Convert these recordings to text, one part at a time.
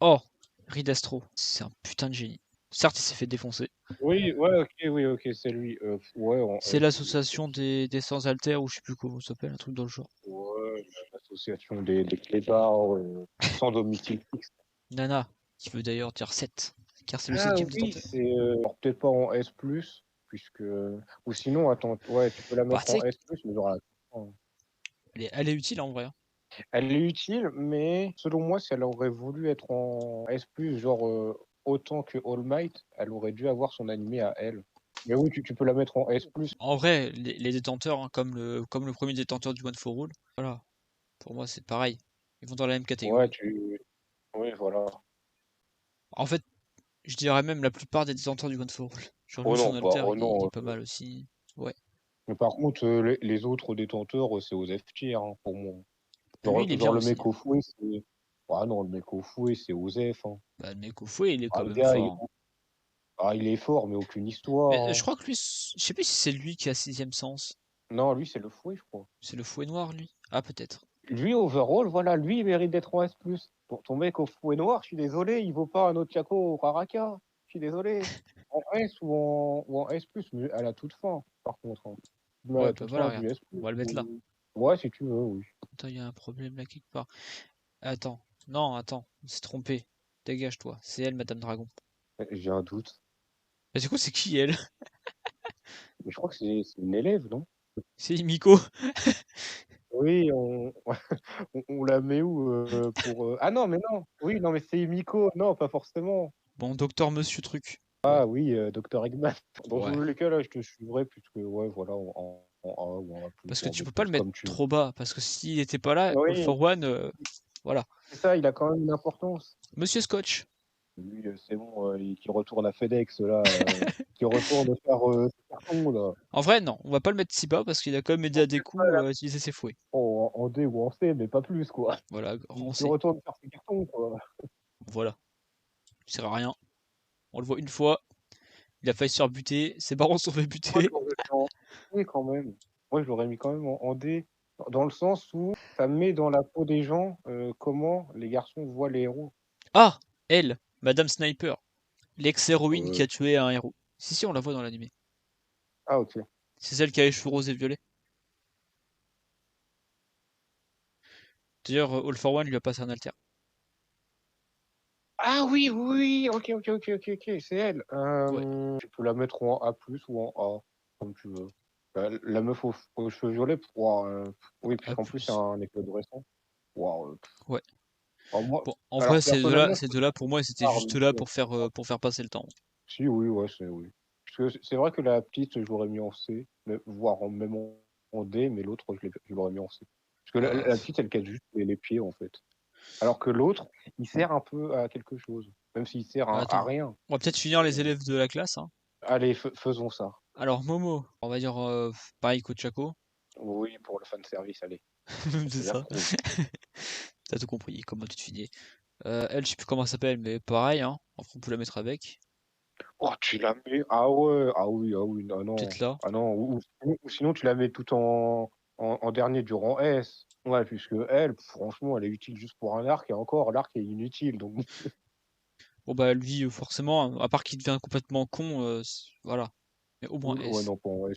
Oh, Ridastro, c'est un putain de génie. Certes, il s'est fait défoncer. Oui, ok, c'est lui. Ouais, en C'est S, oui, l'association des sans haltères ou je sais plus comment ça s'appelle, un truc dans le genre. ouais, l'association des clébards sans domicile fixe. Nana, qui veut d'ailleurs dire 7, car c'est le Ah 7e oui, détenteur. c'est alors peut-être pas en S+, puisque ou sinon, attends, ouais, tu peux la Bah, mettre tu en sais, S+, mais genre, elle est utile en vrai, hein. elle est utile, mais selon moi, si elle aurait voulu être en S+, genre autant que All Might, elle aurait dû avoir son animé à elle. Mais oui, tu peux la mettre en S+. En vrai, les détenteurs, hein, comme le premier détenteur du One for All, voilà, pour moi c'est pareil. Ils vont dans la même Ouais, catégorie. oui, voilà. En fait, je dirais même la plupart des détenteurs du One for All. Genre Oh lui, non, son pas, alter, oh il est non. pas mal aussi. Ouais. Mais par contre, les autres détenteurs, c'est aux F tier, hein, pour moi. Lui, il est bien Genre le aussi, mec hein. au fouet, c'est. Ah non, le mec au fouet, c'est aux F, hein. Bah, le mec au fouet, il est Ah, quand le même gars, fort, hein. il est fort, mais aucune histoire, Mais je hein. crois que lui, je sais plus si c'est lui qui a sixième sens. Non, lui, c'est le fouet, je crois. C'est le fouet noir, lui. Ah, peut-être. Lui, overall, voilà, lui, il mérite d'être en S+. Ton mec au fouet noir, je suis désolé, il vaut pas un autre Chaco au Raraka. Je suis désolé. En S ou en S+, mais à la toute fin, par contre, hein. Mais à Ouais, la bah toute voilà, fin du regarde. S+. On va le mettre là. Ouais, si tu veux, oui. Attends, il y a un problème là quelque part. Attends. Non, attends. On s'est trompé. Dégage-toi. C'est elle, Madame Dragon. J'ai un doute. Bah, du coup, c'est qui elle? Mais je crois que c'est une élève, non? C'est Himiko. Oui, on la met où, pour, ah non, mais non! Oui, non, mais c'est Miko. Non, pas forcément. Bon, docteur Monsieur Truc. Ouais. Ah oui, Docteur Eggman. Dans Ouais. tous les cas, là, je te suivrai puisque ouais, voilà, en A ou en A+, Parce que ou en tu B+, peux pas le mettre comme tu veux. trop bas. Parce que s'il était pas là, All Oui, for One, voilà. c'est ça, il a quand même une importance. Monsieur Scotch. Lui, c'est bon, qui retourne à FedEx là, qui retourne faire, ses cartons là. En vrai, non. On va pas le mettre si bas parce qu'il a quand même aidé à des coups à utiliser ses fouets. En D ou en C, mais pas plus quoi. Voilà, grand Qui C. retourne faire ses cartons quoi. Voilà. Il sert à rien. On le voit une fois. Il a failli se faire buter. Ses parents se sont fait Moi, je buter. l'aurais mis en D quand même. Moi, je l'aurais mis quand même en D, dans le sens où ça met dans la peau des gens, comment les garçons voient les héros. Ah! Elle, Madame Sniper. L'ex-héroïne qui Heu, a tué un héros. Si, si, on la voit dans l'animé. ah OK. C'est celle qui a les cheveux roses et violets. D'ailleurs, All for One lui a passé un alter. Ah oui, oui, oui, OK, c'est elle. Ouais. Tu peux la mettre en A+ ou en A, comme tu veux. La meuf aux cheveux violets, waouh, oui, A puisqu'en plus c'est plus. un épisode récent. Waouh, Ouais. alors moi Bon, en alors vrai, personnellement, je ces deux-là, pour moi, c'était préfère juste là pour faire passer le temps. si, oui, ouais, c'est oui. Parce que c'est vrai que la petite, je l'aurais mis en C, mais voire même en D, mais l'autre, je l'aurais mis en C. Parce que Bah, la petite, elle casse juste les pieds, en fait. Alors que l'autre, il sert un peu à quelque chose, même s'il sert à attends. rien. On va peut-être finir les élèves de la classe, hein. Allez, faisons ça. Alors, Momo, on va dire pareil qu'au Chaco. Oui, pour le fan service, allez, C'est ça. j'approuve. T'as tout compris, comment tu te finis. Elle, je sais plus comment elle s'appelle, mais pareil, hein. Enfin, on peut la mettre avec. Oh, tu la mets ah ouais, ah oui, non, Peut-être non. là. Ah non, ou sinon tu la mets tout en dernier du rang S. Ouais, puisque elle, franchement, elle est utile juste pour un arc et encore, l'arc est inutile donc Bon, bah, lui, forcément, à part qu'il devient complètement con, voilà. Mais au moins ouais, S. non, pas en S+.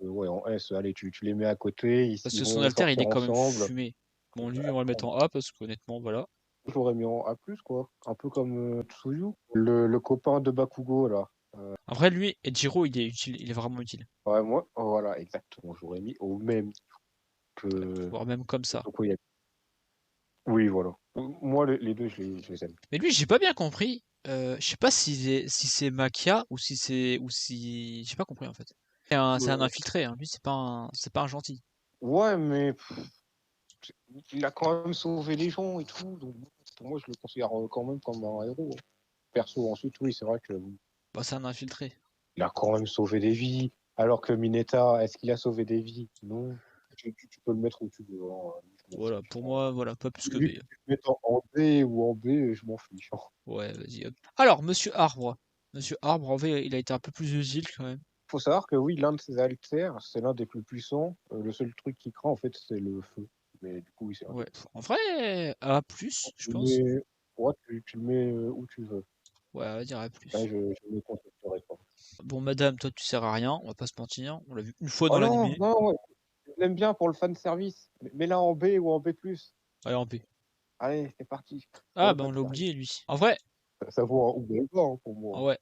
Ouais, en S, allez, tu les mets à côté, Parce ils que son vont alter, il est sortir quand même ensemble. fumé. Bon, lui, on va le mettre en A parce qu'honnêtement, voilà. Je l'aurais mis en A+, quoi. Un peu comme, Tsuyu, le copain de Bakugo, là. Après, lui, Ejiro, il est utile, il est vraiment utile. Ouais, moi voilà, exactement, j'aurais mis au même Ouais, que voire même comme ça. Tokoyaki. Oui, voilà. Moi, les 2, je les aime. Mais lui, j'ai pas bien compris. Je sais pas si c'est Makia ou si c'est ou si j'ai pas compris en fait. C'est un Heu, infiltré, hein. Lui, c'est pas un gentil. ouais, mais il a quand même sauvé des gens et tout, donc pour moi, je le considère, quand même comme un héros, hein. Perso, ensuite, oui, c'est vrai que Bah, c'est un infiltré. il a quand même sauvé des vies, alors que Mineta, est-ce qu'il a sauvé des vies? Non. Tu peux le mettre où tu veux, hein, je m'en Voilà, fiche, pour hein. moi, voilà, pas plus que Lui, B. que tu le mettes en D ou en B, je m'en fiche, hein. Ouais, vas-y, hop. Alors, Monsieur Arbre. Monsieur Arbre, en vrai, il a été un peu plus utile quand même. Faut savoir que oui, l'un de ses alters, c'est l'un des plus puissants, le seul truc qu'il craint, en fait, c'est le feu, mais du coup, oui, c'est un Ouais. des En vrai, A+, je pense. mais Ouais, tu le mets où tu veux. Ouais, on va dire A+. Là, je ne contesterai pas. Bon, madame, toi, tu sers à rien, on va pas se mentir. On l'a vu une fois Oh dans non, l'animé. non, ouais, je l'aime bien pour le fan service. Mets-la en B ou en B+. Allez, en B. Allez, c'est parti pour Ah, le bah, on fan l'a service. oublié, lui. En vrai, Ça vaut un ou B ou hein, pour moi. ouais.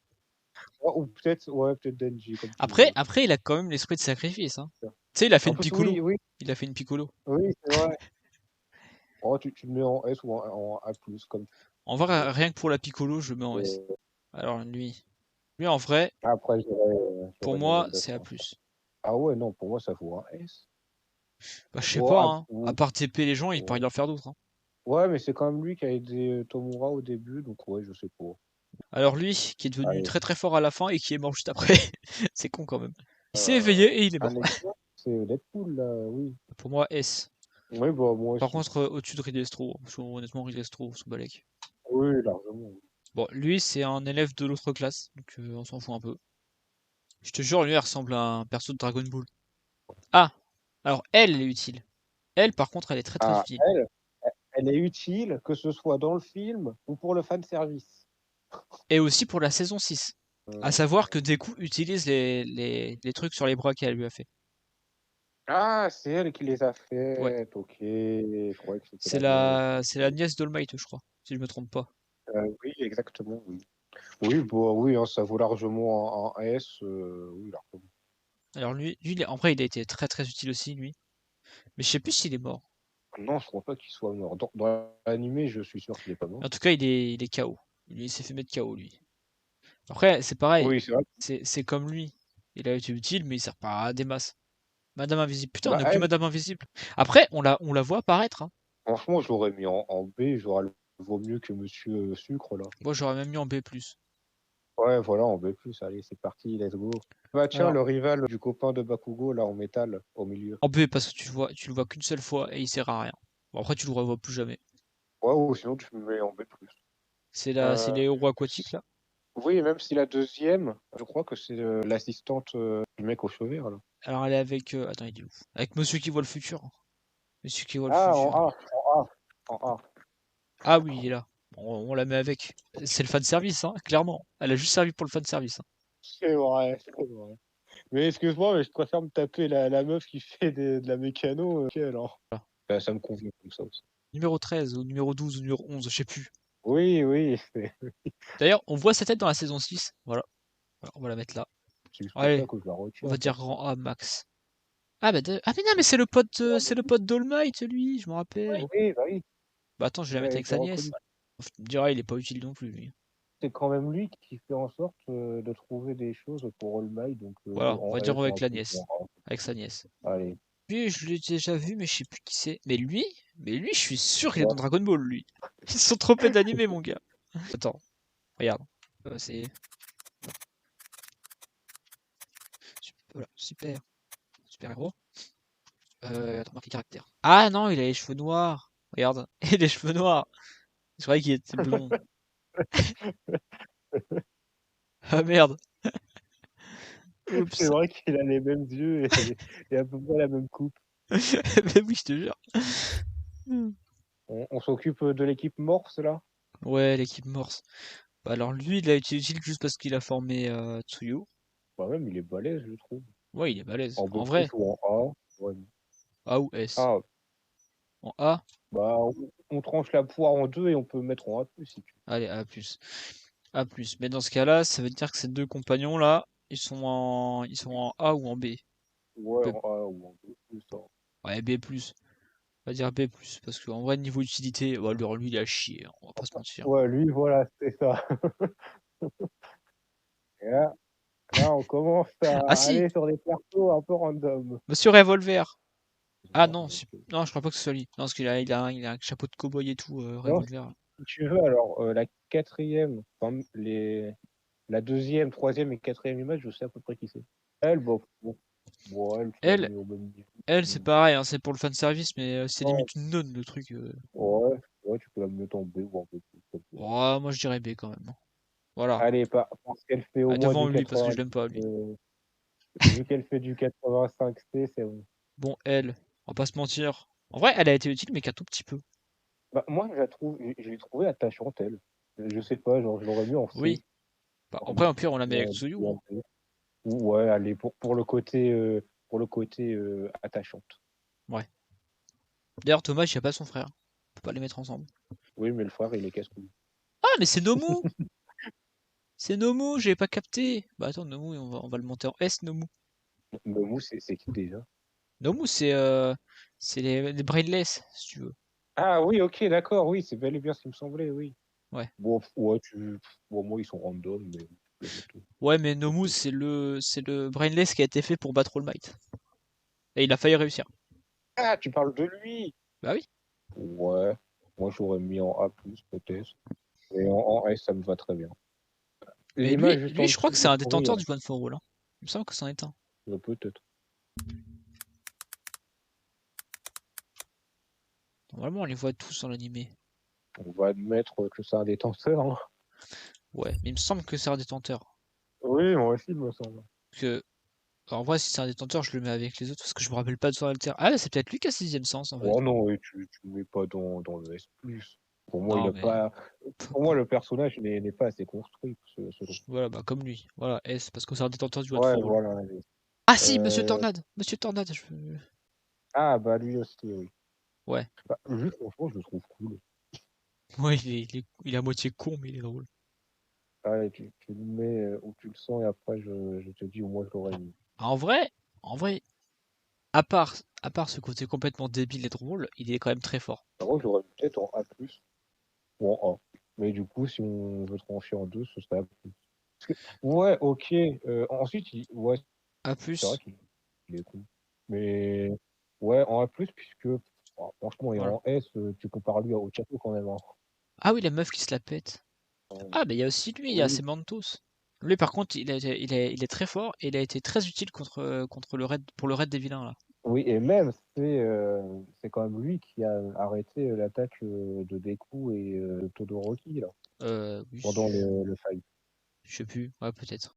Ou peut-être, ouais, peut-être Denji, comme tu Après, veux. après, il a quand même l'esprit de sacrifice, hein. Tu sais, il a fait En une plus, Piccolo. oui, oui, Il a fait une Piccolo. oui, c'est vrai. Oh, tu le mets en S ou en A+, comme En tu vrai, veux. rien que pour la Piccolo, je le mets en S. Euh, Alors, lui, en vrai, Après, pour j'aurais mes moi, c'est A+. réservations. Ah ouais, non, pour moi, ça vaut un S. Bah, je sais Bon, pas, hein. À ou- part TP les gens, il peut ouais. rien faire d'autre, hein. Ouais, mais c'est quand même lui qui a aidé Tomura au début, donc ouais, je sais pas. Alors lui, qui est devenu Allez. très très fort à la fin et qui est mort juste après. C'est con quand même. Il s'est éveillé et il est Un mort. exemple, c'est Deadpool, là, oui. Pour moi, S. Oui, bah, moi Par aussi. contre, au-dessus de Ridley-Stro, parce que honnêtement, Ridley-Stro, son balèque. Oui, largement. Bon, lui, c'est un élève de l'autre classe, donc on s'en fout un peu. Je te jure, lui, elle ressemble à un perso de Dragon Ball. Ah, alors elle est utile. Elle, par contre, elle est très très Ah, utile. elle est utile, que ce soit dans le film ou pour le fan service. Et aussi pour la saison 6. À Euh, savoir que Deku utilise les trucs sur les bras qu'elle lui a fait. Ah, c'est elle qui les a Ouais. faites, ok. Je croyais que c'était la meuf. C'est la nièce d'All Might, je crois, si je me trompe pas. Oui, exactement, oui. Oui, bah, oui, hein, ça vaut largement un S. Oui, largement. Alors en vrai, il a été très très utile aussi, lui. Mais je sais plus s'il est mort. Non, je crois pas qu'il soit mort. Dans l'animé, je suis sûr qu'il est pas mort. En tout cas, il est KO. Il s'est fait mettre KO, lui. Après, c'est pareil. Oui, c'est vrai. C'est comme lui. Il a été utile, mais il sert pas à des masses. Madame Invisible. Putain, on Bah, n'a plus elle, Madame Invisible. Après, on la voit apparaître, hein. franchement, je l'aurais mis en B. J'aurais le vaut mieux que Monsieur Sucre, là. Moi, j'aurais même mis en B+. Ouais, voilà, en B+. Allez, c'est parti, let's go. Bah, tiens, Alors, le rival du copain de Bakugo, là, en métal, au milieu. en B, parce que tu le vois qu'une seule fois et il sert à rien. Bon, après, tu le revois plus jamais. Ouais, ou sinon, tu me mets en B+. C'est Euh, les héros aquatiques, là. oui, même si la deuxième, je crois que c'est l'assistante du mec aux cheveux, là. Alors, elle est avec... Attends, il est où? Avec Monsieur qui voit le futur. Monsieur qui voit le Ah, en futur. A, en A, en A. Ah oui, il est là. Bon, on la met avec. C'est le fan service, hein, clairement. Elle a juste servi pour le fan service, hein. C'est vrai, c'est vrai. Mais excuse-moi, mais je préfère me taper la meuf qui fait de la mécano qu'elle, alors. Voilà. Bah, ça me convient comme ça aussi. Numéro 13 ou numéro 12 ou numéro 11, je sais plus. Oui, oui, D'ailleurs, on voit sa tête dans la saison 6. Voilà. Voilà, on va la mettre là. c'est juste pour ça Allez, que je la on retiens, va dire perso. rang A max. Ah bah ah mais non mais c'est le pote d'All Might lui, je me rappelle. Oui, bah oui, Bah attends, je vais la mettre j'avais avec été sa nièce. reconnu. Tu me diras, il est pas utile non plus lui. C'est quand même lui qui fait en sorte de trouver des choses pour All Might, donc Voilà, on en va dire S ou avec en la plus. nièce. Avec sa nièce. Allez. Lui, je l'ai déjà vu, mais je sais plus qui c'est. Mais lui, je suis sûr qu'il est dans Ouais. Dragon Ball, lui. Ils se sont trompés d'animé, mon gars. Attends, regarde. C'est voilà, super héros. Attends, marqué caractère. Ah non, il a les cheveux noirs. Regarde, il a les cheveux noirs. Je croyais qu'il était blond. Ah merde. C'est Oups. vrai qu'il a les mêmes yeux et à peu près la même coupe. Mais oui, je te jure. On s'occupe de l'équipe Morse, là? Ouais, l'équipe Morse. Bah alors lui, il a été utile juste parce qu'il a formé Tsuyu. Bah même, il est balèze, je trouve. Ouais, il est balèze. En B+, En vrai, ou en A. Ouais. A ou S. Ah, En A, bah, on tranche la poire en deux et on peut mettre en A+, si tu allez, A+. A+. Mais dans ce cas-là, ça veut dire que ces deux compagnons-là, ils sont en A ou en B. veux. Ouais, B. en A ou en B+. Hein. Ouais, B+. On va dire B+, parce qu'en vrai, niveau utilité, ouais, lui, il a chier, hein, on va pas se mentir. Ouais, lui, voilà, c'est ça. Et là, on commence Ah à si, aller sur des persos un peu random. Monsieur Revolver. Ah Bon, non, non, je crois pas que ce soit lui. Non, parce il a un chapeau de cow-boy et tout, non, Revolver. si tu veux, alors, la quatrième, enfin, la deuxième, troisième et quatrième image, je sais à peu près qui c'est. Elle, bon, elle, tu l'as Elle, mis au même niveau. elle, c'est Mm. pareil, hein, c'est pour le fan service, mais c'est Non, limite une nonne, le truc. ouais, tu peux la mettre en B ou en B+. Comme tu veux. Oh, moi, je dirais B quand même, hein. Voilà. Allez, parce qu'elle fait au Ah, moins devant du lui, parce que 80, je l'aime pas, lui. vu qu'elle fait du 85C, c'est bon. Bon, elle, on va pas se mentir. En vrai, elle a été utile, mais qu'un tout petit peu. Bah, moi, je l'ai trouvée attachante, elle. Je sais pas, genre, je l'aurais mis en C. Oui. Bah, En après, au pire, on la met avec ou Tsuyu, ou hein. en B. Ou ouais, allez, pour le côté, attachante. Ouais. D'ailleurs, Thomas, il a pas son frère. On peut pas les mettre ensemble. Oui, mais le frère, il est casse-couille. Ah, mais c'est Nomu! C'est Nomu, j'avais pas capté. Bah attends, Nomu, on va le monter en S, Nomu. Momo, c'est qui déjà? Nomu, c'est les brainless, si tu veux. Ah oui, OK, d'accord, oui, c'est bel et bien ce qui me semblait, oui. Ouais. Bon, ouais, bon, moi, ils sont random, mais tu peux les mettre, Ouais, mais Nomu, OK. c'est le brainless qui a été fait pour battre All Might. Et il a failli réussir. Ah, tu parles de lui! Bah oui. Ouais, moi, j'aurais mis en A+, peut-être. Et en S, ça me va très bien. Mais lui, L'image juste lui, en je crois dessous que c'est me un fait rire. détenteur du One for All, hein. Il me semble que c'en est un. Peut-être. Normalement, on les voit tous dans l'animé. On va admettre que c'est un détenteur, hein. Ouais, mais il me semble que c'est un détenteur. Oui, moi aussi, il me semble. Que, en vrai, si c'est un détenteur, je le mets avec les autres parce que je me rappelle pas de son alter. Ah, c'est peut-être lui qui a sixième sens en fait. Oh non, et tu le mets pas dans le S+. Pour moi, il Non, a mais pas pour moi, le personnage n'est pas assez construit, selon. voilà, bah comme lui. Voilà, S, parce que c'est un détenteur du One Ouais, for All. voilà. Ah si, Monsieur Heu, Tornade! Monsieur Tornade, ah bah, lui aussi, oui. Ouais. Bah, lui, franchement, je le trouve cool. Ouais, il est à moitié con, mais il est drôle. Ah, et tu le mets, où tu le sens et après je te dis où moi je l'aurais mis. Ah, en vrai, à part ce côté complètement débile et drôle, il est quand même très fort. Par contre, je l'aurais mis peut-être en A+ ou en A. Mais du coup, si on veut trancher en 2, ce serait A+. Parce que ouais, OK, ensuite il ouais, A c'est vrai plus, qu'il est cool. Mais ouais, en A+, puisque franchement et voilà. en S, tu compares lui à Ochako quand même, hein. Ah oui, la meuf qui se la pète. Hem, Ah, mais il y a aussi lui, il y a oui, Semantos. Lui, par contre, il est très fort et il a été très utile contre le raid, pour le raid des vilains, là. oui et même c'est quand même lui qui a arrêté, l'attaque, de Deku et Todoroki là, Oui, pendant le fight. je sais plus. Ouais, peut-être.